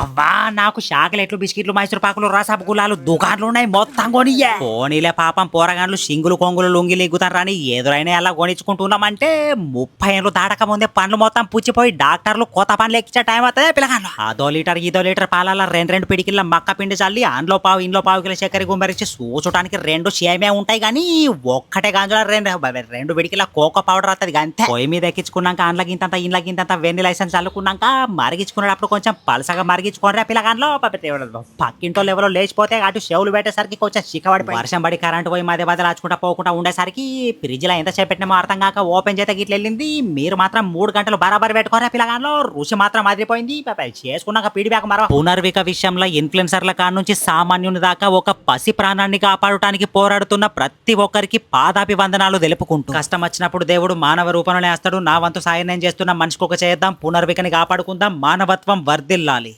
అవ్వా నాకు చాక్లెట్లు బిస్కెట్లు మైసూర్ పాకులు రసపు గులాలు దుకాన్లు ఉన్నాయి మొత్తం కొనియ్యే. పోనీలే పాపం పోరగాన్లు సింగులు కొంగులు లొంగిలు ఎగ్గుతారు రాని ఎదురైనా అలా కొనిచ్చుకుంటున్నామంటే 30 ఏళ్ళు దాటక ముందే పండ్లు మొత్తం పుచ్చిపోయి డాక్టర్లు కొత్త పండ్లు ఎక్కించే టైం అవుతుంది పిల్లగాన్లు. అదో లీటర్ ఇదో లీటర్ పాలల్లో రెండు పిడికిళ్ళ మక్క పిండి చల్లి అందులో పావు ఇంట్లో పావు కిలో చక్కెర గుమ్మరించి చూచడానికి 2 సేమే ఉంటాయి కానీ ఒక్కటే గాంజుల రెండు పిడికిల కోకో పౌడర్ వస్తుంది అంతే. పొయ్యి మీద ఎక్కించుకున్నాక అండ్లగింతంత ఇండ్లగింతంత వెన్ని లైసెన్స్ చల్లుకున్నాక మరిగించుకునేటప్పుడు కొంచెం పలసగా మరిగించుకోరా పిల్లగాన్లో. పక్కింటో లెవెల్లో లేచిపోతే అటు చెవులు పెట్టేసరికి కొంచెం చిక్కబడి వర్షం పడి కరెంట్ పోయి మధ్య మధ్య రాచుకుంటా పోకుండా ఉండేసరికి ఫ్రిడ్జ్ లో ఎంతసేపు పెట్టినామో అర్థం కాక ఓపెన్ చేత గిట్ల వెళ్ళింది. మీరు మాత్రం 3 గంటలు బరాబర్ పెట్టుకోరా పిల్లగాన్లో. రుచి మాత్రం అదిరిపోయింది. చేసుకున్నాక ఫీడ్బ్యాక్ మరో. పునర్విక విషయంలో ఇన్ఫ్లుయెన్సర్ల కాడ నుంచి సామాన్యుని దాకా ఒక పసి ప్రాణాన్ని కాపాడటానికి పోరాడుతున్న ప్రతి ఒక్కరికి పాదాభివందనాలు తెలుపుకుంటూ కష్టం వచ్చినప్పుడు దేవుడు మానవ రూపంలోనే వస్తాడు. నా వంతు సాయం నేను చేస్తున్న మనిషికి ఒక చేద్దాం, పునర్వికని కాపాడుకుందాం, మానవత్వం వర్ధిల్లాలి.